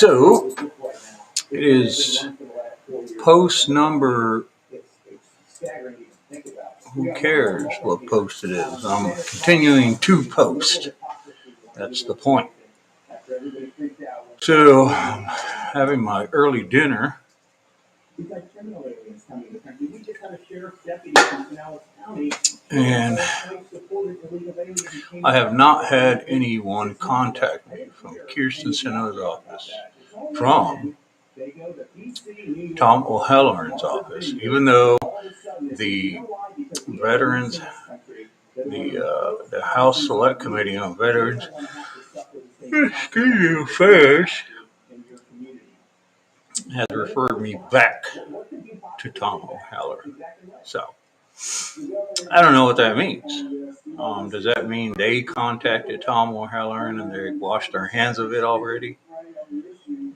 So it is post number, who cares what post it is? I'm continuing to post. That's the point. So I'm having my early dinner. And I have not had anyone contact me from Kirsten Sinno's office, from Tom O'Halloran's office, even though the veterans, the House Select Committee on Veterans, Affairs has referred me back to Tom O'Halloran. So I don't know what that means. Does that mean they contacted Tom O'Halloran and they washed their hands of it already? And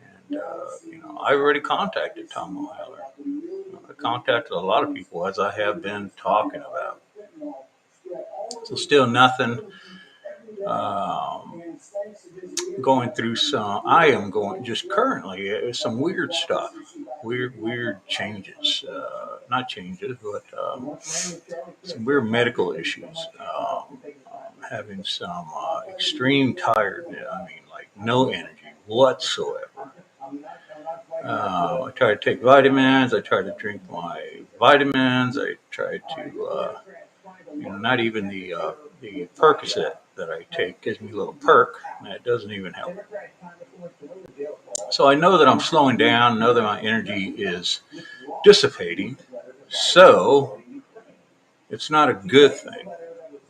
I've already contacted Tom O'Halloran. I contacted a lot of people, as I have been talking about. So still nothing. Going through some. I am going just currently some weird stuff. Weird changes. Not changes, but some weird medical issues. Having some extreme tiredness. I mean, like no energy whatsoever. I try to take vitamins. I try to drink my vitamins. I try to, not even the Percocet that I take gives me a little perk, and it doesn't even help. So I know that I'm slowing down. Know that my energy is dissipating. So it's not a good thing,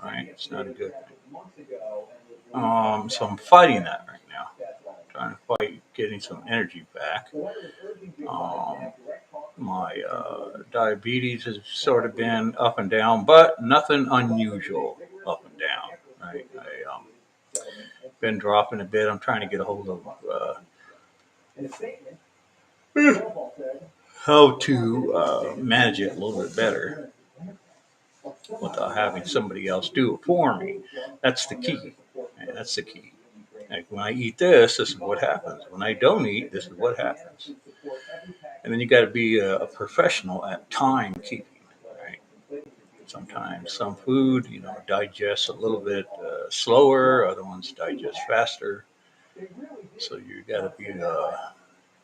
right? It's not a good thing. So I'm fighting that right now. Trying to fight getting some energy back. My diabetes has sort of been up and down, but nothing unusual up and down. Right? I've been dropping a bit. I'm trying to get a hold of how to manage it a little bit better without having somebody else do it for me. That's the key. That's the key. Like when I eat this is what happens. When I don't eat, this is what happens. And then you got to be a professional at timekeeping, right? Sometimes some food, digests a little bit slower. Other ones digest faster. So you got to be an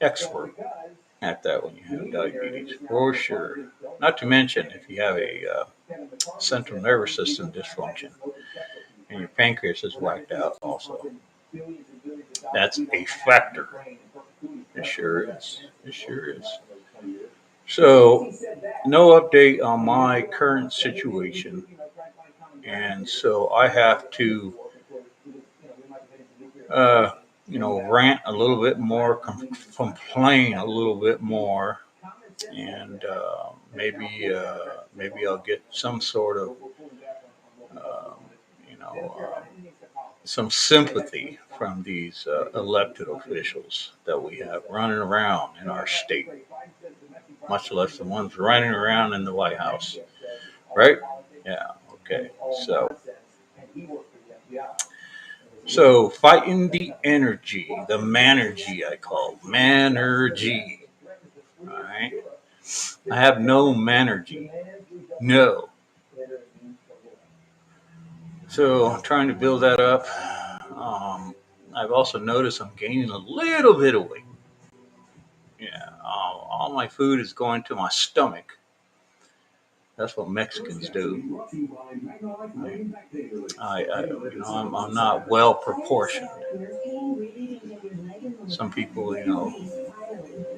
expert at that when you have diabetes, for sure. Not to mention if you have a central nervous system dysfunction and your pancreas is whacked out also. That's a factor. It sure is. It sure is. So, no update on my current situation. And so I have to, rant a little bit more, complain a little bit more, and maybe I'll get some sort of, um, you know, uh, some sympathy from these elected officials that we have running around in our state, much less the ones running around in the White House, right? Yeah. Okay. So fighting the energy, the manergy I call manergy. All right. I have no manergy. No. So I'm trying to build that up. I've also noticed I'm gaining a little bit of weight. Yeah, all my food is going to my stomach. That's what Mexicans do. I'm not well proportioned. Some people,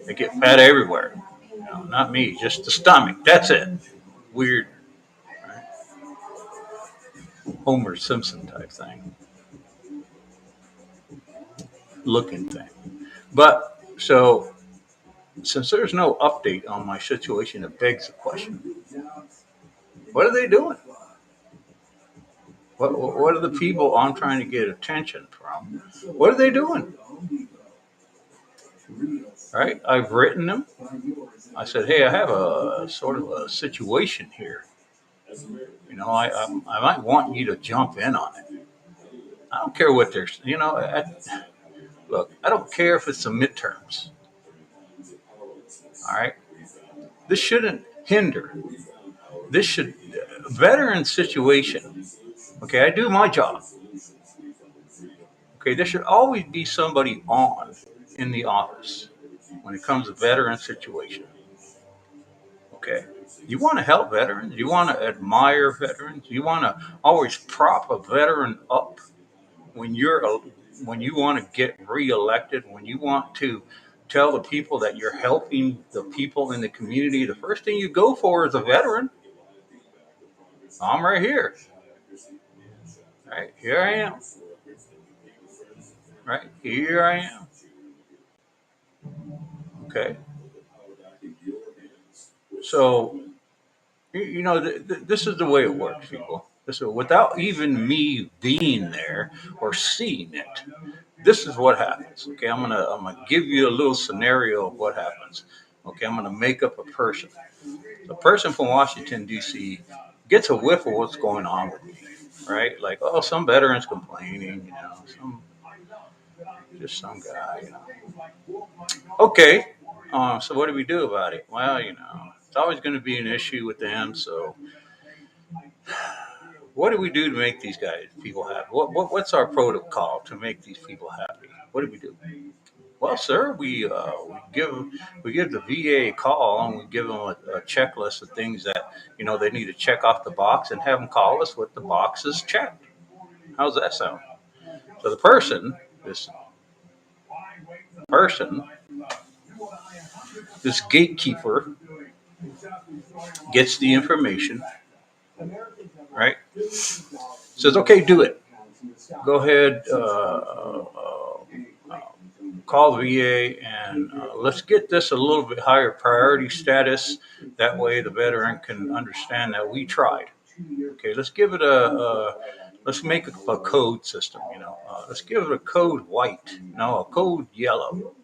they get fat everywhere. Not me, just the stomach. That's it. Weird, right? Homer Simpson type thing, looking thing. But so since there's no update on my situation, it begs the question: what are they doing? What are the people I'm trying to get attention from? What are they doing? Right? I've written them. I said, hey, I have a sort of a situation here. I might want you to jump in on it. I don't care what they're. look, I don't care if it's the midterms. All right. This shouldn't hinder. This should, veteran situation. Okay, I do my job. Okay, there should always be somebody on in the office when it comes to veteran situation. Okay, you want to help veterans. You want to admire veterans. You want to always prop a veteran up when when you want to get reelected. When you want to tell the people that you're helping the people in the community, the first thing you go for is a veteran. I'm right here. Right here I am. Right here I am. Okay. So this is the way it works, people. This is, without even me being there or seeing it. This is what happens. Okay, I'm gonna give you a little scenario of what happens. Okay, I'm gonna make up a person. The person from Washington D.C. gets a whiff of what's going on with me, right? Like, oh, some veterans complaining, just some guy, Okay, so what do we do about it? Well, it's always going to be an issue with them. So what do we do to make these people happy? What's our protocol to make these people happy? What do we do? Well, sir, we give the VA a call and we give them a checklist of things that they need to check off the box and have them call us with the boxes checked. How's that sound? So this person, this gatekeeper gets the information, right? Says, okay, do it. Go ahead, call the VA, and let's get this a little bit higher priority status. That way, the veteran can understand that we tried. Okay, let's give it let's make a code system. Let's give it a code white. No, a code yellow.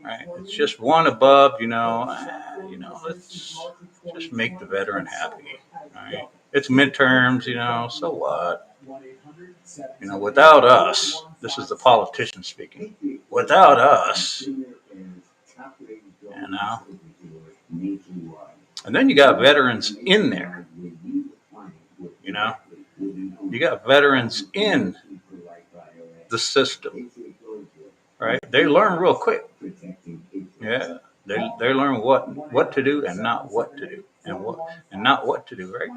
Right? It's just one above. Let's just make the veteran happy. Right? It's midterms. So what? Without us, this is the politician speaking. Without us, and then you got veterans in there. You know, you got veterans in the system, right? They learn real quick. Yeah, they learn what to do and not what to do, and not what to do, right?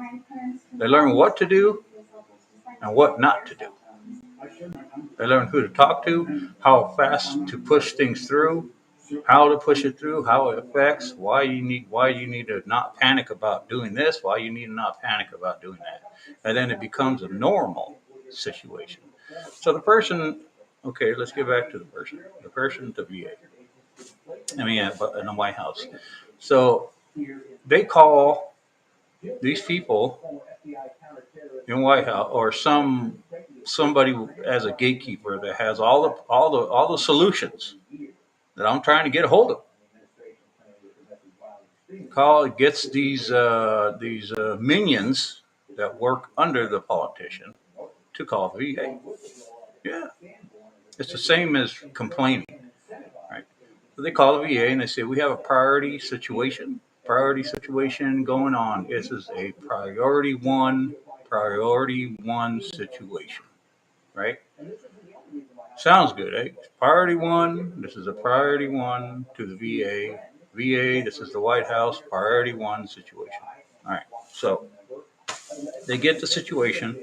They learn what to do and what not to do. They learn who to talk to, how fast to push things through, how to push it through, how it affects, why you need to not panic about doing this, why you need to not panic about doing that. And then it becomes a normal situation. So the person, okay, let's get back to the person. The person to VA. I mean, in the White House. So they call these people in White House or somebody as a gatekeeper that has all the solutions that I'm trying to get a hold of. Call gets these minions that work under the politician to call the VA. Yeah, it's the same as complaining, right? So they call the VA and they say we have a priority situation. Priority situation going on. This is a priority one situation, right? Sounds good, eh? Priority one. This is a priority one to the VA. VA. This is the White House. Priority one situation. All right. So they get the situation.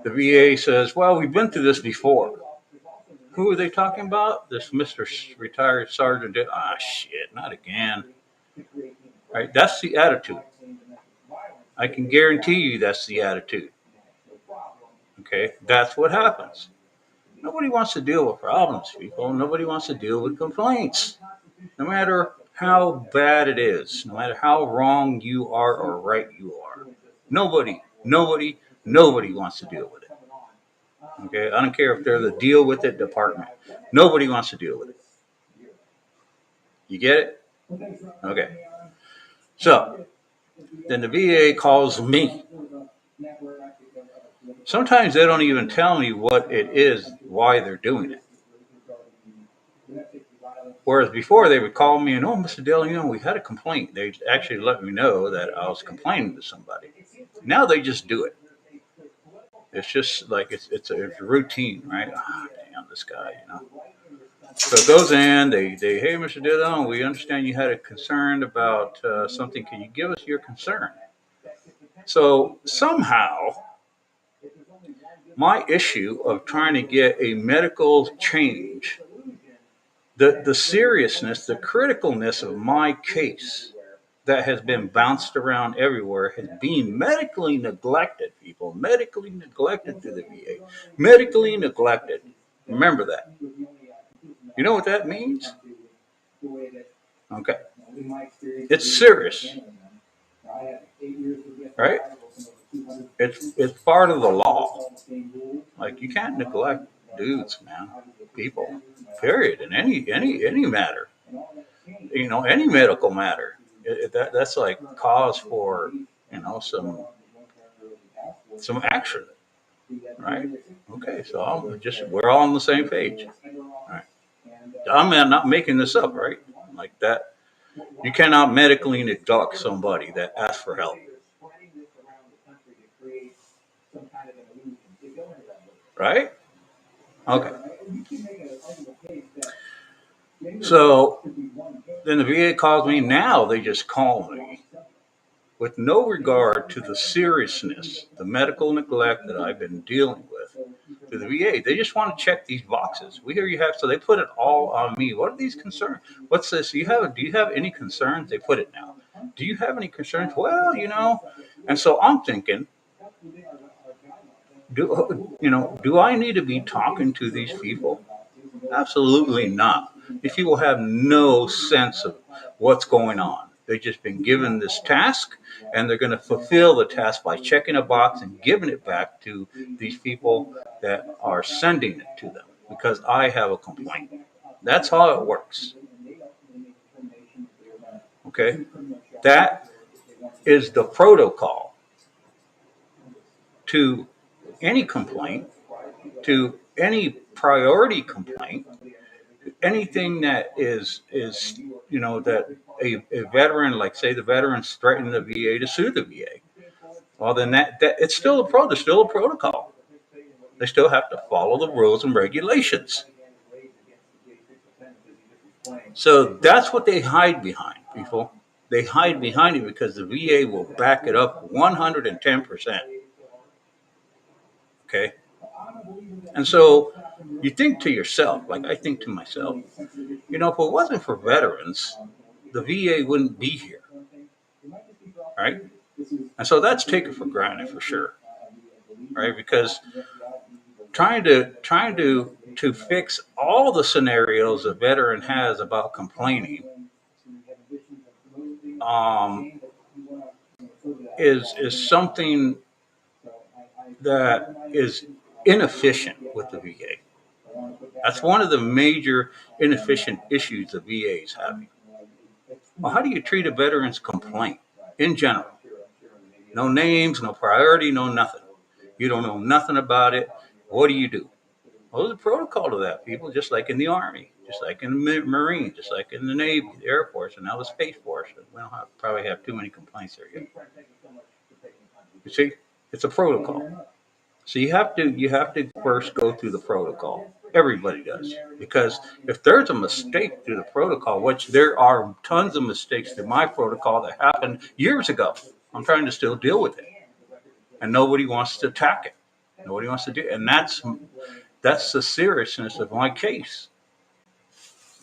The VA says, "Well, we've been through this before." Who are they talking about? This Mister Retired Sergeant did. Ah, shit, not again. Right? That's the attitude. I can guarantee you that's the attitude. Okay, that's what happens. Nobody wants to deal with problems, people. Nobody wants to deal with complaints. No matter how bad it is, no matter how wrong you are or right you are. Nobody wants to deal with it. Okay, I don't care if they're the deal with it department. Nobody wants to deal with it. You get it? Okay. So then the VA calls me. Sometimes they don't even tell me what it is, why they're doing it. Whereas before they would call me and, oh, Mr. Dillon, we had a complaint. They actually let me know that I was complaining to somebody. Now they just do it. It's just like it's a routine, right? Ah, damn, this guy. So it goes in. They hey, Mr. Dillon, we understand you had a concern about something. Can you give us your concern? So somehow my issue of trying to get a medical change, the seriousness, the criticalness of my case that has been bounced around everywhere has been medically neglected, people, medically neglected through the VA, medically neglected. Remember that. You know what that means? Okay. It's serious, right? It's part of the law. Like you can't neglect dudes, man, people, period, in any matter. Any medical matter. That's like cause for some action, right? Okay, so we're all on the same page. All right. I'm not making this up, right? Like that. You cannot medically neglect somebody that asks for help, right? Okay. So then the VA calls me. Now they just call me with no regard to the seriousness, the medical neglect that I've been dealing with to the VA. They just want to check these boxes. We hear you have, so they put it all on me. What are these concerns? What's this? Do you have any concerns? They put it now. Do you have any concerns? Well, and so I'm thinking, do I need to be talking to these people? Absolutely not. These people have no sense of what's going on. They've just been given this task, and they're going to fulfill the task by checking a box and giving it back to these people that are sending it to them because I have a complaint. That's how it works. Okay? That is the protocol to any complaint, to any priority complaint, anything that is that a veteran, like say the veterans threaten the VA to sue the VA. Well, then that it's still there's still a protocol. They still have to follow the rules and regulations. So that's what they hide behind, people. They hide behind it because the VA will back it up 110%. Okay. And so you think to yourself, like I think to myself, if it wasn't for veterans, the VA wouldn't be here, right? And so that's taken for granted for sure, right? Because trying to fix all the scenarios a veteran has about complaining um, is something that is inefficient with the VA. That's one of the major inefficient issues the VA is having. Well, how do you treat a veteran's complaint in general? No names, no priority, no nothing. You don't know nothing about it. What do? Well, there's a protocol to that, people, just like in the Army, just like in the Marines, just like in the Navy, the Air Force, and now the Space Force. We don't probably have too many complaints there yet. You see, it's a protocol. So you have to first go through the protocol. Everybody does. Because if there's a mistake through the protocol, which there are tons of mistakes through my protocol that happened years ago, I'm trying to still deal with it. And nobody wants to attack it. Nobody wants to do it. And that's the seriousness of my case.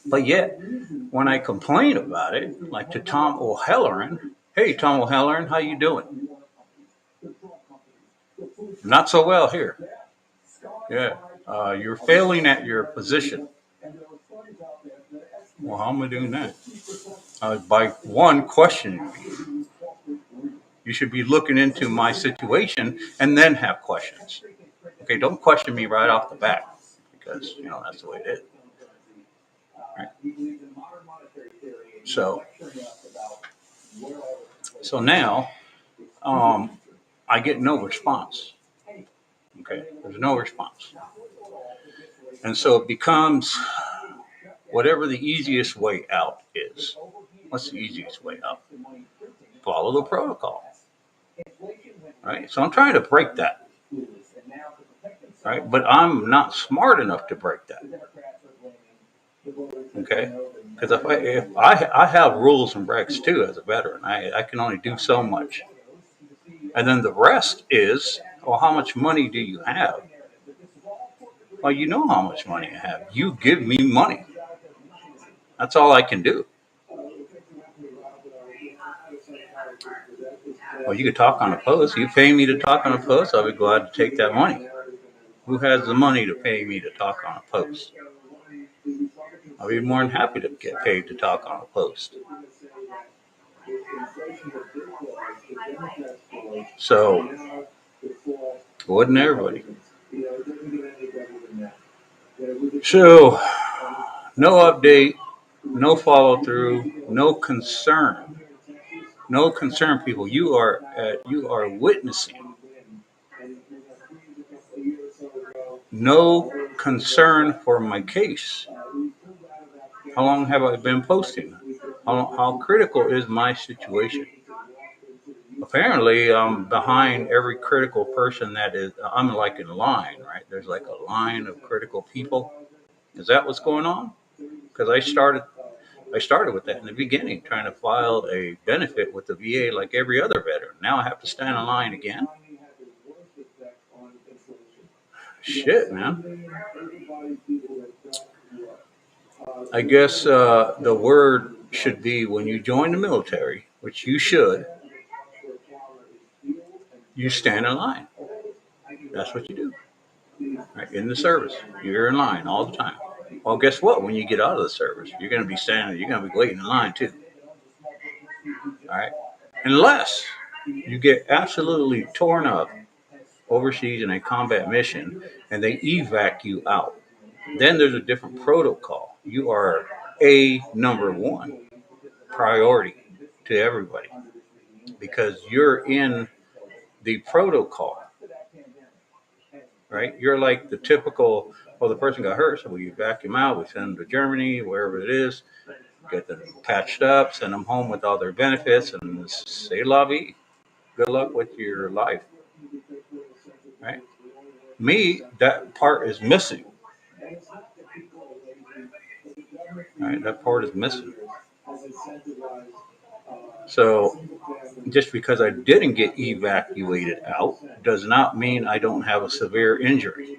But yet, when I complain about it, like to Tom O'Halloran, hey, Tom O'Halloran, how you doing? Not so well here. Yeah, you're failing at your position. Well, how am I doing that? By one questioning me. You should be looking into my situation and then have questions. Okay, don't question me right off the bat because that's the way it is. Right? So, so now I get no response. Okay, there's no response, and so it becomes whatever the easiest way out is. What's the easiest way out? Follow the protocol, right? So I'm trying to break that, right? But I'm not smart enough to break that, okay? Because if I have rules and breaks too as a veteran, I can only do so much, and then the rest is, well, how much money do you have? Well, you know how much money I have. You give me money. That's all I can do. Well, you could talk on a post. You pay me to talk on a post, I'll be glad to take that money. Who has the money to pay me to talk on a post? I'll be more than happy to get paid to talk on a post. So, wouldn't everybody? So, no update, no follow through, no concern. No concern, people. You are witnessing no concern for my case. How long have I been posting? How critical is my situation? Apparently, I'm behind every critical person that is. I'm like in line, right? There's like a line of critical people. Is that what's going on? Because I started with that in the beginning, trying to file a benefit with the VA like every other veteran. Now I have to stand in line again. Shit, man. I guess the word should be when you join the military, which you should, you stand in line. That's what you do. Right? In the service, you're in line all the time. Well, guess what? When you get out of the service, you're going to be standing, you're going to be waiting in line too. All right. Unless you get absolutely torn up overseas in a combat mission and they evac you out, then there's a different protocol. You are a number one priority to everybody because you're in the protocol, right? You're like the typical, well, the person got hurt, so we vacuum him out, we send them to Germany, wherever it is, get them patched up, send them home with all their benefits, and say la vie. Good luck with your life, right? Me, that part is missing, right? That part is missing. So just because I didn't get evacuated out does not mean I don't have a severe injury.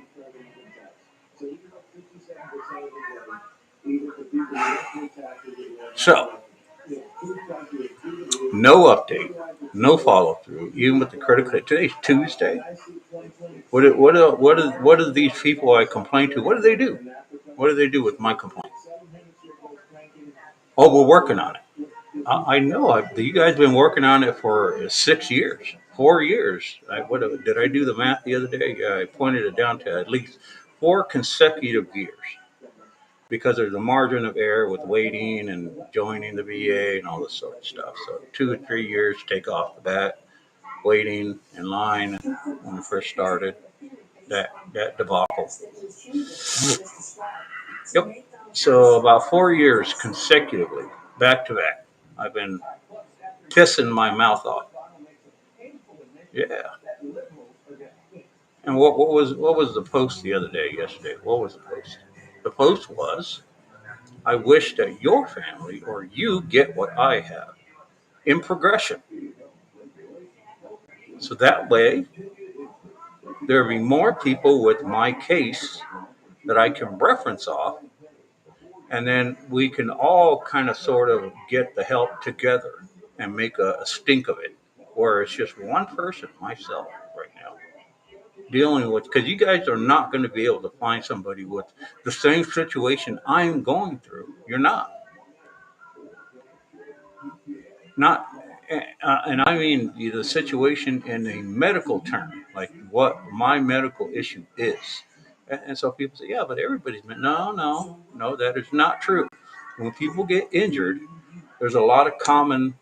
So, no update, no follow through, even with the critical. Today's Tuesday. What are these people I complain to? What do they do? What do they do with my complaint? Oh, we're working on it. I know. You guys been working on it for 6 years, 4 years. Did I do the math the other day? I pointed it down to at least 4 consecutive years because there's a margin of error with waiting and joining the VA and all this sort of stuff. So 2 or 3 years take off the bat, waiting in line when I first started. That debacle. Yep. So about 4 years consecutively, back to back, I've been pissing my mouth off. Yeah. And what was the post the other day, yesterday? What was the post? The post was, I wish that your family or you get what I have in progression. So that way there'll be more people with my case that I can reference off, and then we can all kind of sort of get the help together and make a stink of it. Where it's just one person, myself, right now, dealing with, because you guys are not going to be able to find somebody with the same situation I'm going through. You're not, and I mean the situation in a medical term, like what my medical issue is. And so people say, yeah, but everybody's no, no, no, that is not true. When people get injured, there's a lot of common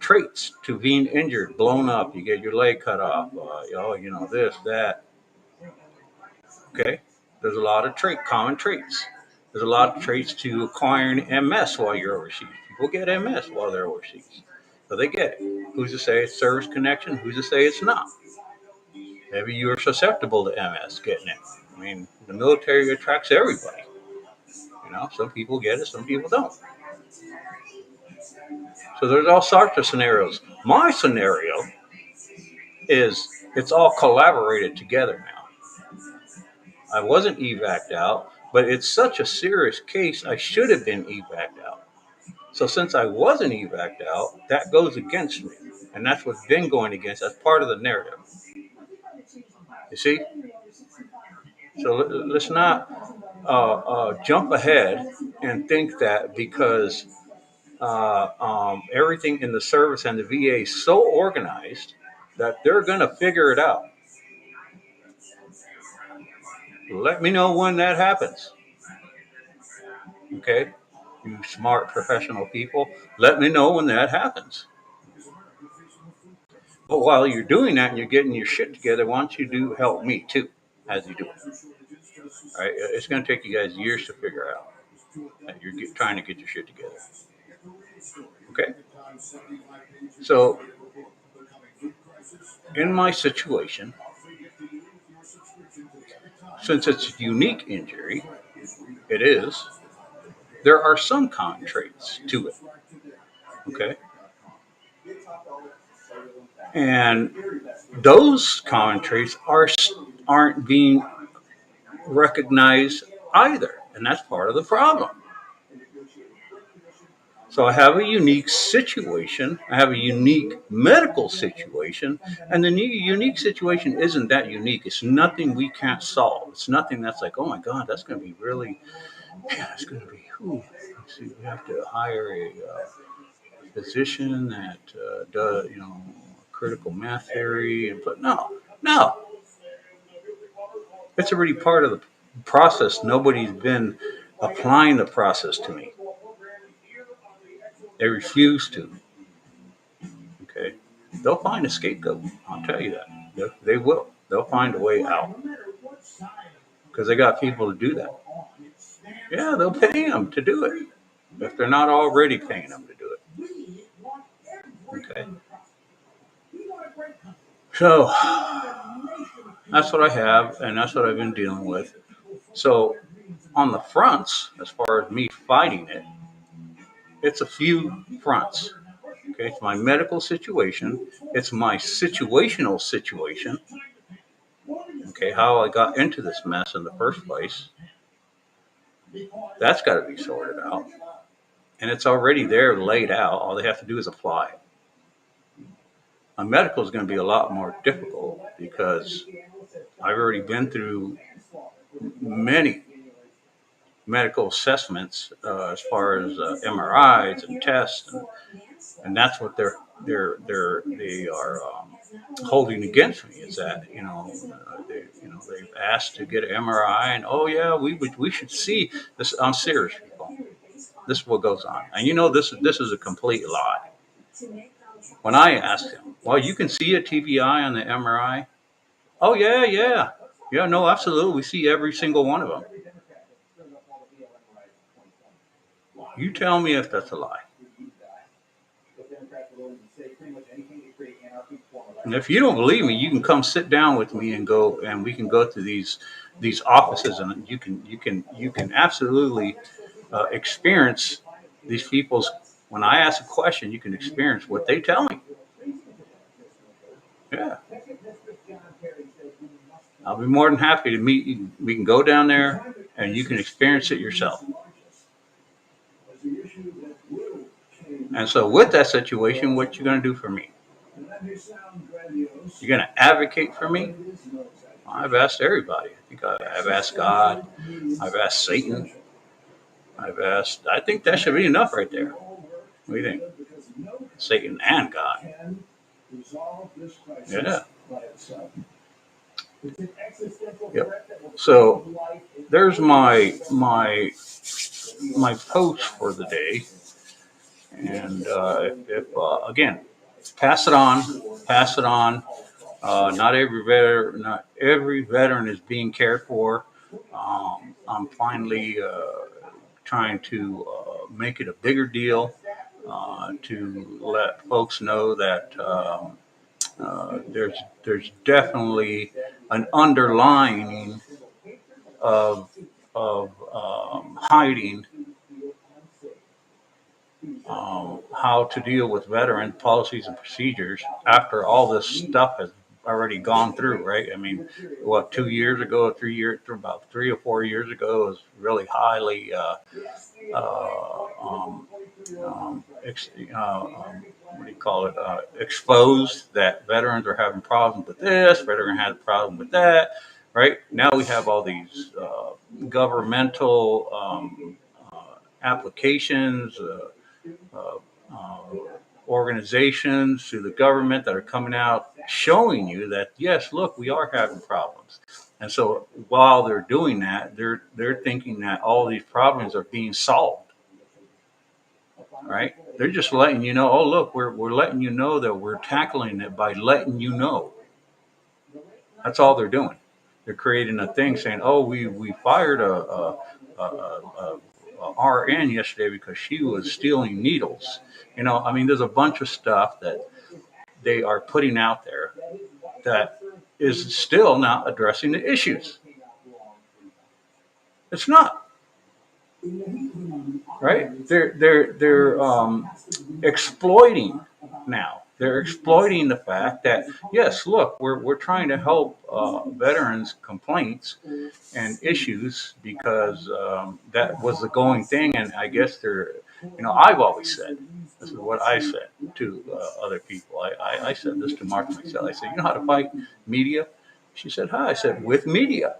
traits to being injured, blown up. You get your leg cut off. This, that. Okay, there's a lot of common traits. There's a lot of traits to acquiring MS while you're overseas. People get MS while they're overseas. So they get it. Who's to say it's service connection? Who's to say it's not? Maybe you're susceptible to MS getting it. I mean, the military attracts everybody. Some people get it, some people don't. So there's all sorts of scenarios. My scenario is it's all collaborated together now. I wasn't evac'd out, but it's such a serious case, I should have been evac'd out. So since I wasn't evac'd out, that goes against me. And that's what's been going against. That's part of the narrative. You see? So let's not jump ahead and think that because everything in the service and the VA is so organized that they're going to figure it out. Let me know when that happens. Okay? You smart professional people, let me know when that happens. But while you're doing that and you're getting your shit together, why don't you help me too as you do it? All right? It's going to take you guys years to figure out that you're trying to get your shit together. Okay? So, in my situation, since it's a unique injury, it is, there are some common traits to it. Okay? And those common traits aren't being recognized either. And that's part of the problem. So I have a unique situation. I have a unique medical situation. And the unique situation isn't that unique. It's nothing we can't solve. It's nothing that's like, oh my God, that's going to be really, man, it's going to be, let's see, we have to hire a physician that does, critical math theory. But no. It's already part of the process. Nobody's been applying the process to me. They refuse to. Okay, they'll find a scapegoat. I'll tell you that. They will. They'll find a way out because they got people to do that. Yeah, they'll pay them to do it if they're not already paying them to do it. Okay. So that's what I have, and that's what I've been dealing with. So on the fronts, as far as me fighting it, it's a few fronts. Okay, it's my medical situation. It's my situational situation. Okay, how I got into this mess in the first place. That's got to be sorted out. And it's already there laid out. All they have to do is apply. My medical is going to be a lot more difficult because I've already been through many medical assessments as far as MRIs and tests, and that's what they are holding against me is that they've asked to get an MRI and oh yeah we should see this. I'm serious, people. This is what goes on, and this is a complete lie. When I asked him, well, you can see a TBI on the MRI. Oh yeah, no, absolutely, we see every single one of them. You tell me if that's a lie. And if you don't believe me, you can come sit down with me and we can go to these offices, and you can absolutely experience these people's. When I ask a question, you can experience what they tell me. Yeah, I'll be more than happy to meet you. We can go down there and you can experience it yourself. And so, with that situation, what you going to do for me? You're going to advocate for me? I've asked everybody. I think I've asked God. I've asked Satan. I've asked. I think that should be enough right there. What do you think? Satan and God. Yeah. Yep. So there's my post for the day, and if again, pass it on. Pass it on. Not every veteran is being cared for. I'm finally trying to make it a bigger deal, to let folks know that there's definitely an underlying of hiding how to deal with veteran policies and procedures after all this stuff has already gone through, right? I mean, what, 2 years ago, 3 years, about 3 or 4 years ago, it was really highly um, what do you call it, exposed that veterans are having problems with this, veteran had a problem with that, right? Now we have all these governmental applications, uh, uh, organizations through the government that are coming out showing you that yes, look, we are having problems. And so while they're doing that, they're thinking that all these problems are being solved, right? They're just letting you know, oh look, we're letting you know that we're tackling it by letting you know. That's all they're doing. They're creating a thing saying, oh, we fired a RN yesterday because she was stealing needles. I mean, there's a bunch of stuff that they are putting out there that is still not addressing the issues. It's not, right. They're exploiting now. They're exploiting the fact that yes, look, we're trying to help veterans' complaints and issues because that was the going thing, and I guess I've always said, this is what I said to other people. I said this to Martha myself. I said, you know how to fight media? She said, hi. I said, with media.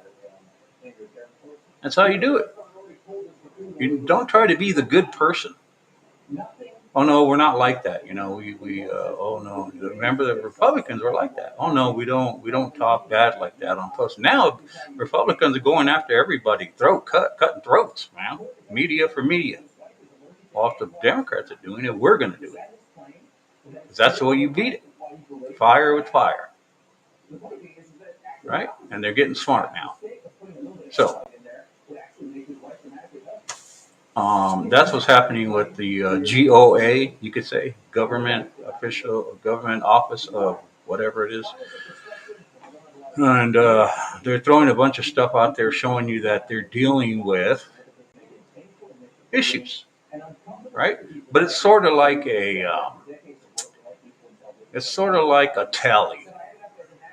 That's how you do it. You don't try to be the good person. Oh no, we're not like that. We oh no. Remember the Republicans were like that. Oh no, we don't talk bad like that on post. Now Republicans are going after everybody, cutting throats, man. Media for media. Well, if the Democrats are doing it, we're going to do it. 'Cause that's the way you beat it. Fire with fire, right? And they're getting smart now. So that's what's happening with the GOA, you could say, government office of whatever it is. And they're throwing a bunch of stuff out there showing you that they're dealing with issues, right? But it's sort of like a tally,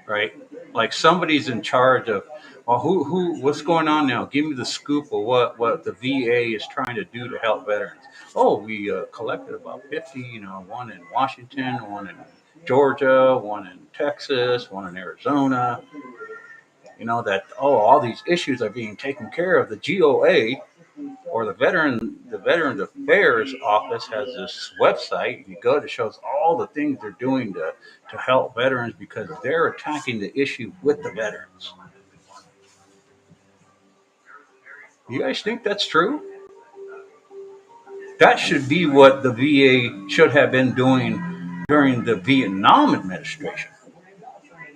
right? Like somebody's in charge of, well, what's going on now? Give me the scoop of what the VA is trying to do to help veterans. Oh, we collected about 50, one in Washington, one in Georgia, one in Texas, one in Arizona. All these issues are being taken care of. The GOA or the Veterans Affairs Office has this website. You go to shows all the things they're doing to help veterans because they're attacking the issue with the veterans. You guys think that's true? That should be what the VA should have been doing during the Vietnam administration.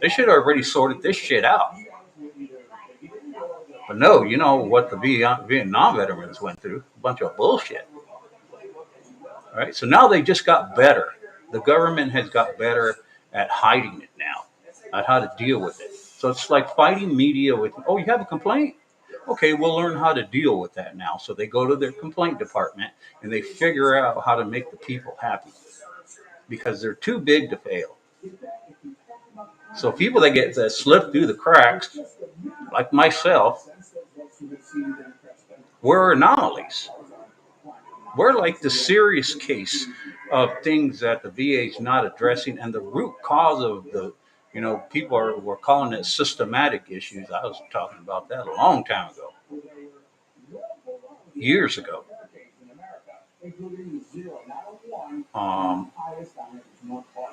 They should have already sorted this shit out. But no, you know what the Vietnam veterans went through? A bunch of bullshit. All right, so now they just got better. The government has got better at hiding it now, at how to deal with it. So it's like fighting media with, oh, you have a complaint? Okay, we'll learn how to deal with that now. So they go to their complaint department and they figure out how to make the people happy because they're too big to fail. So people that slip through the cracks, like myself, we're anomalies. We're like the serious case of things that the VA is not addressing, and the root cause of people were calling it systematic issues. I was talking about that a long time ago, years ago. Um,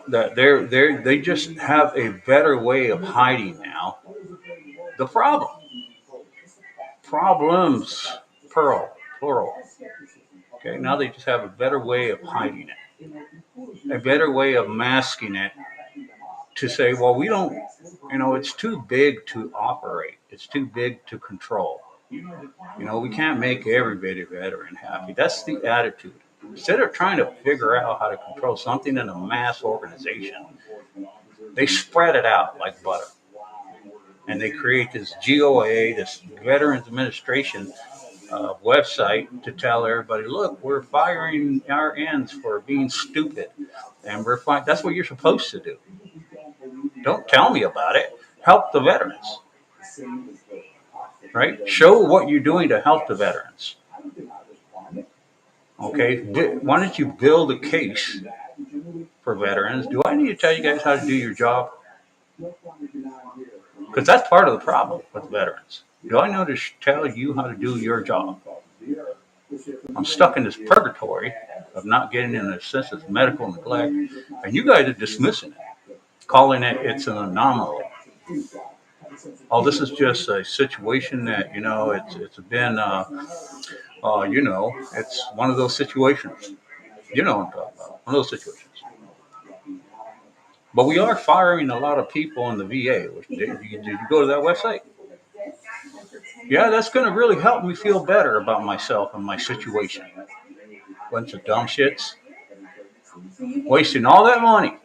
that they just have a better way of hiding now the problems, plural. Okay, now they just have a better way of hiding it, a better way of masking it to say, well, we don't, it's too big to operate. It's too big to control. We can't make every veteran happy. That's the attitude. Instead of trying to figure out how to control something in a mass organization, they spread it out like butter. And they create this GOA, this Veterans Administration website to tell everybody, look, we're firing our ends for being stupid. And that's what you're supposed to do. Don't tell me about it. Help the veterans. Right? Show what you're doing to help the veterans. Okay? Why don't you build a case for veterans? Do I need to tell you guys how to do your job? Because that's part of the problem with veterans. Do I know to tell you how to do your job? I'm stuck in this purgatory of not getting in a sense of medical neglect, and you guys are dismissing it, calling it's an anomaly. Oh, this is just a situation that it's been it's one of those situations. You know what I'm talking about? One of those situations. But we are firing a lot of people in the VA. Did you go to that website? Yeah, that's going to really help me feel better about myself and my situation. Bunch of dumb shits. Wasting all that money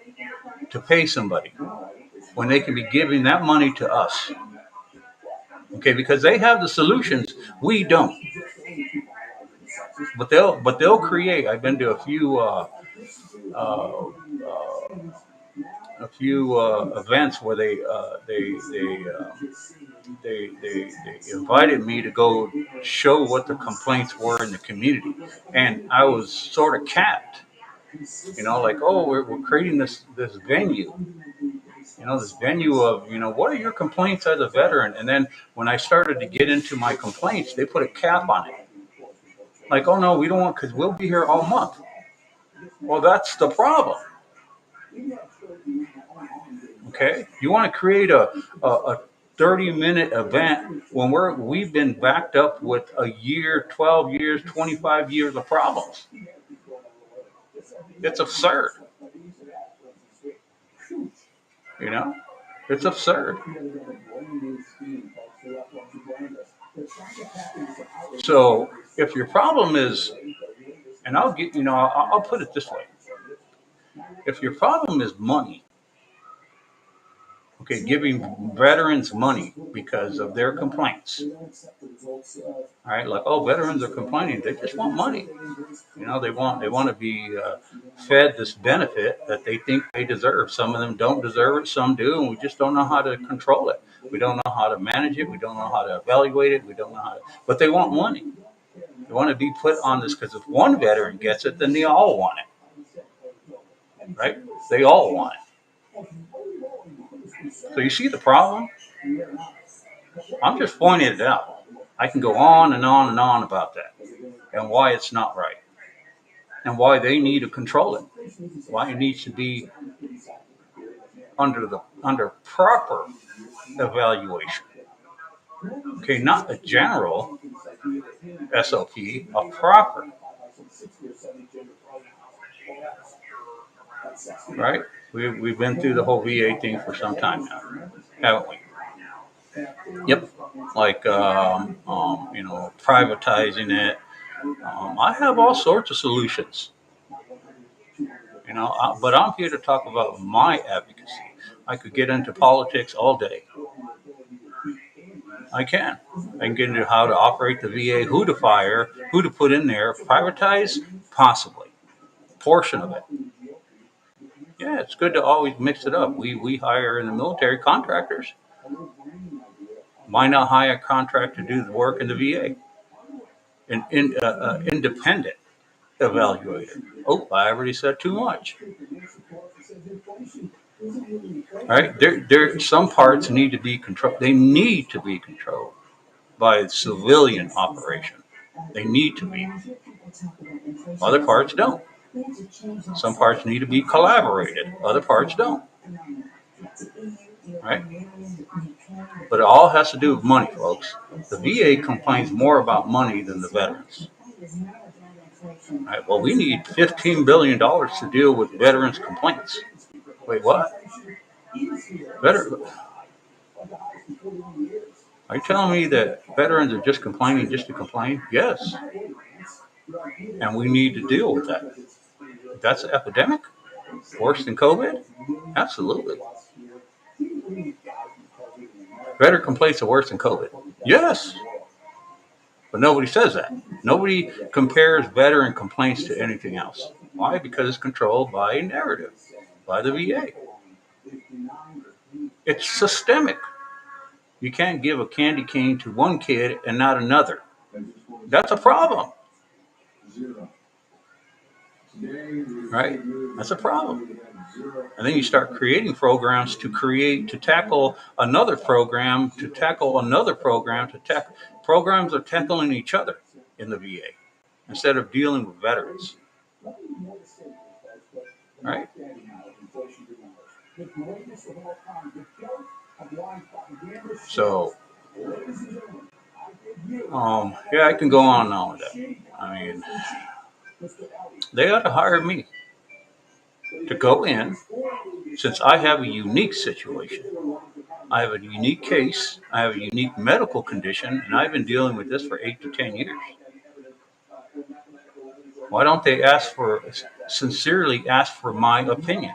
to pay somebody when they can be giving that money to us. Okay, because they have the solutions, we don't. But they'll create. I've been to uh, events where they invited me to go show what the complaints were in the community, and I was sort of capped. Like, oh, we're creating this venue. This venue of what are your complaints as a veteran? And then when I started to get into my complaints, they put a cap on it. Like, oh no, we don't want, because we'll be here all month. Well, that's the problem. Okay, you want to create a 30-minute event when we've been backed up with a year, 12 years, 25 years of problems. It's absurd. It's absurd. So if your problem is, and I'll put it this way: if your problem is money, okay, giving veterans money because of their complaints. All right, like, oh, veterans are complaining; they just want money. They want to be fed this benefit that they think they deserve. Some of them don't deserve it, some do, and we just don't know how to control it. We don't know how to manage it. We don't know how to evaluate it. We don't know how to. But they want money. They want to be put on this because if one veteran gets it, then they all want it. Right? They all want it. So you see the problem? I'm just pointing it out. I can go on and on and on about that and why it's not right and why they need to control it, why it needs to be under proper evaluation. Okay, not a general SOP, a proper. Right? We've been through the whole VA thing for some time now, haven't we? Yep. Like, privatizing it. I have all sorts of solutions, but I'm here to talk about my advocacy. I could get into politics all day. I can get into how to operate the VA, who to fire, who to put in there, privatize, possibly. A portion of it. Yeah, it's good to always mix it up. We hire in the military contractors. Why not hire a contractor to do the work in the VA? An independent evaluator. Oh, I already said too much. Right? Some parts need to be controlled. They need to be controlled by a civilian operation. They need to be. Other parts don't. Some parts need to be collaborated. Other parts don't. Right? But it all has to do with money, folks. The VA complains more about money than the veterans. Right, well, we need $15 billion to deal with veterans' complaints. Wait, what? Are you telling me that veterans are just complaining just to complain? Yes. And we need to deal with that. That's an epidemic? Worse than COVID? Absolutely. Veteran complaints are worse than COVID. Yes. But nobody says that. Nobody compares veteran complaints to anything else. Why? Because it's controlled by a narrative, by the VA. It's systemic. You can't give a candy cane to one kid and not another. That's a problem, right? That's a problem. And then you start creating programs to tackle another program, to tackle another program, to tackle programs are tackling each other in the VA instead of dealing with veterans, right? So, yeah, I can go on and on with that. I mean, they ought to hire me to go in since I have a unique situation. I have a unique case. I have a unique medical condition, and I've been dealing with this for 8 to 10 years. Why don't they sincerely ask for my opinion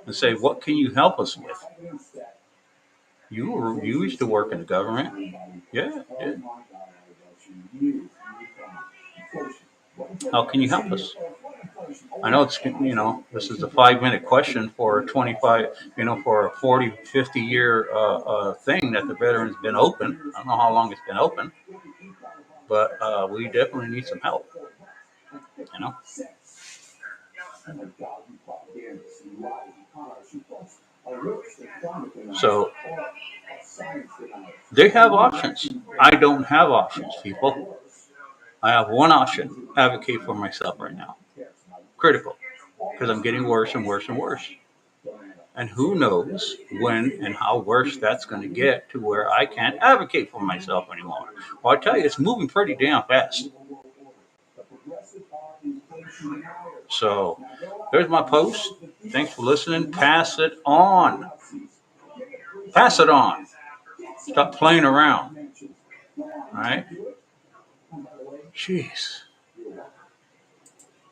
and say, what can you help us with? You used to work in the government. Yeah, yeah. How can you help us? I know this is a 5 minute question for a 25, for a 40, 50 year thing that the veteran's been open. I don't know how long it's been open, but we definitely need some help, you know? So they have options. I don't have options, people. I have one option: advocate for myself right now. Critical, because I'm getting worse and worse and worse. And who knows when and how worse that's going to get to where I can't advocate for myself anymore. Well, I tell you, it's moving pretty damn fast. So there's my post. Thanks for listening. Pass it on. Pass it on. Stop playing around. All right? Jeez.